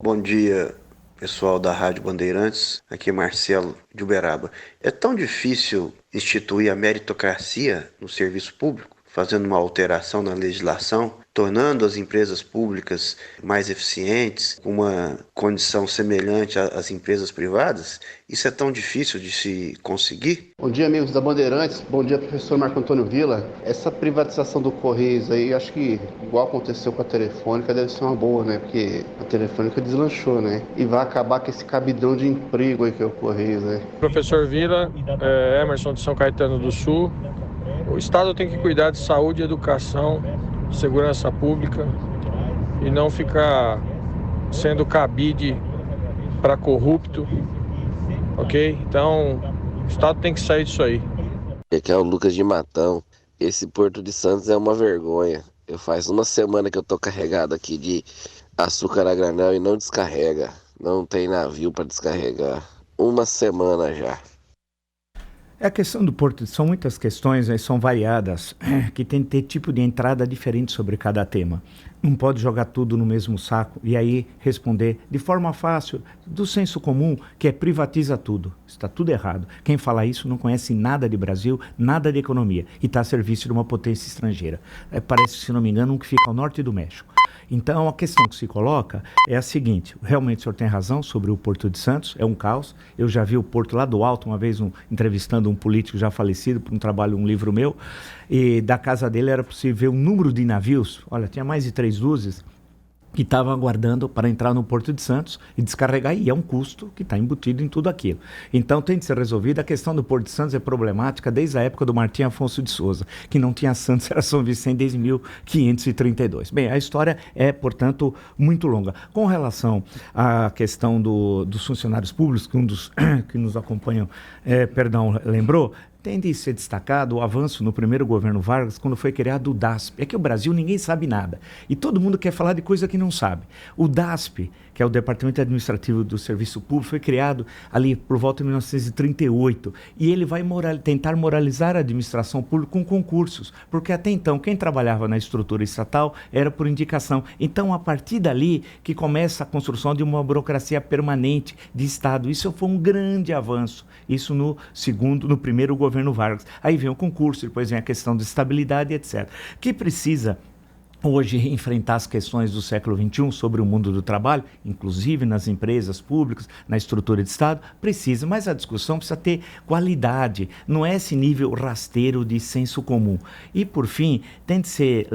Bom dia, pessoal da Rádio Bandeirantes. Aqui é Marcelo de Uberaba. É tão difícil instituir a meritocracia no serviço público, fazendo uma alteração na legislação, tornando as empresas públicas mais eficientes, com uma condição semelhante às empresas privadas? Isso é tão difícil de se conseguir? Bom dia, amigos da Bandeirantes. Bom dia, professor Marco Antônio Villa. Essa privatização do Correios aí, acho que igual aconteceu com a Telefônica, deve ser uma boa, né? Porque a Telefônica deslanchou, né? E vai acabar com esse cabidão de emprego aí que é o Correios, né? Professor Villa, Emerson de São Caetano do Sul. O Estado tem que cuidar de saúde, educação, segurança pública e não ficar sendo cabide para corrupto, ok? Então, o Estado tem que sair disso aí. Aqui é o Lucas de Matão. Esse Porto de Santos é uma vergonha. Faz uma semana que eu tô carregado aqui de açúcar a granel e não descarrega. Não tem navio para descarregar. Uma semana já. A questão do porto, são muitas questões, são variadas, que tem que ter tipo de entrada diferente sobre cada tema. Não pode jogar tudo no mesmo saco e aí responder de forma fácil, do senso comum, que é privatiza tudo. Está tudo errado. Quem fala isso não conhece nada de Brasil, nada de economia e está a serviço de uma potência estrangeira. Parece, se não me engano, um que fica ao norte do México. Então, a questão que se coloca é a seguinte: realmente o senhor tem razão sobre o Porto de Santos, é um caos. Eu já vi o Porto lá do alto, uma vez entrevistando um político já falecido por um trabalho, um livro meu, e da casa dele era possível ver um número de navios, olha, tinha mais de 3 dúzias, que estavam aguardando para entrar no Porto de Santos e descarregar, e é um custo que está embutido em tudo aquilo. Então tem de ser resolvida. A questão do Porto de Santos é problemática desde a época do Martim Afonso de Souza, que não tinha Santos, era São Vicente desde 1532. Bem, a história é, portanto, muito longa. Com relação à questão dos funcionários públicos, que um dos que nos acompanham, lembrou, tem de ser destacado o avanço no primeiro governo Vargas, quando foi criado o DASP. É que o Brasil ninguém sabe nada. E todo mundo quer falar de coisa que não sabe. O DASP, que é o Departamento Administrativo do Serviço Público, foi criado ali por volta de 1938. E ele vai tentar moralizar a administração pública com concursos. Porque até então, quem trabalhava na estrutura estatal era por indicação. Então, a partir dali que começa a construção de uma burocracia permanente de Estado. Isso foi um grande avanço. Isso no primeiro governo Vargas. Aí vem o concurso, depois vem a questão de estabilidade, etc. Que precisa hoje enfrentar as questões do século XXI sobre o mundo do trabalho, inclusive nas empresas públicas, na estrutura de Estado, precisa, mas a discussão precisa ter qualidade, não é esse nível rasteiro de senso comum. E, por fim, tem de ser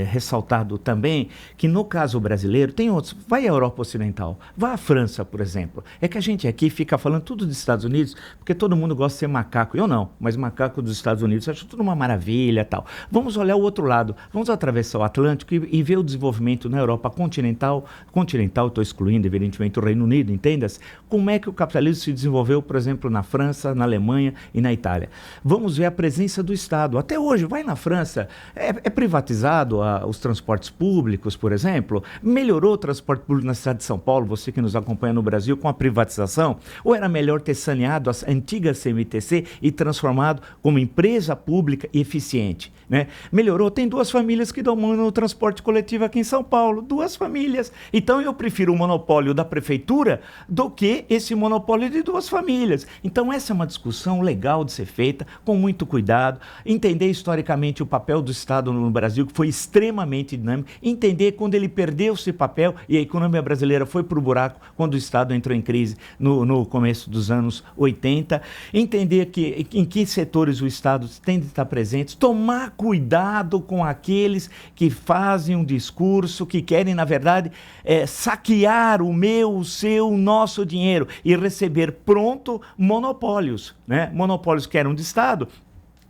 ressaltado também que, no caso brasileiro, tem outros. Vai à Europa Ocidental, vai à França, por exemplo. É que a gente aqui fica falando tudo dos Estados Unidos, porque todo mundo gosta de ser macaco. Eu não, mas macaco dos Estados Unidos, acho tudo uma maravilha e tal. Vamos olhar o outro lado, vamos atravessar o Atlântico e ver o desenvolvimento na Europa continental, estou excluindo evidentemente o Reino Unido, entenda-se, como é que o capitalismo se desenvolveu, por exemplo, na França, na Alemanha e na Itália. Vamos ver a presença do Estado. Até hoje, vai na França, é privatizado os transportes públicos, por exemplo, melhorou o transporte público na cidade de São Paulo, você que nos acompanha no Brasil, com a privatização, ou era melhor ter saneado as antigas CMTC e transformado como empresa pública e eficiente, né? Melhorou, tem 2 famílias que dão mão no transporte coletivo aqui em São Paulo, 2 famílias. Então eu prefiro o monopólio da prefeitura do que esse monopólio de 2 famílias. Então essa é uma discussão legal de ser feita, com muito cuidado, entender historicamente o papel do Estado no Brasil, que foi extremamente dinâmico, entender quando ele perdeu esse papel e a economia brasileira foi para o buraco quando o Estado entrou em crise no começo dos anos 80, entender em que setores o Estado tem de estar presente, tomar cuidado com aqueles que fazem um discurso, que querem, na verdade, saquear o meu, o seu, o nosso dinheiro e receber pronto monopólios, né? Monopólios que eram de Estado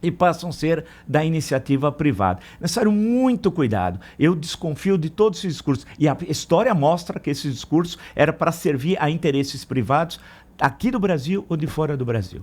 e passam a ser da iniciativa privada. Necessário muito cuidado. Eu desconfio de todos esses discursos. E a história mostra que esses discursos eram para servir a interesses privados aqui do Brasil ou de fora do Brasil.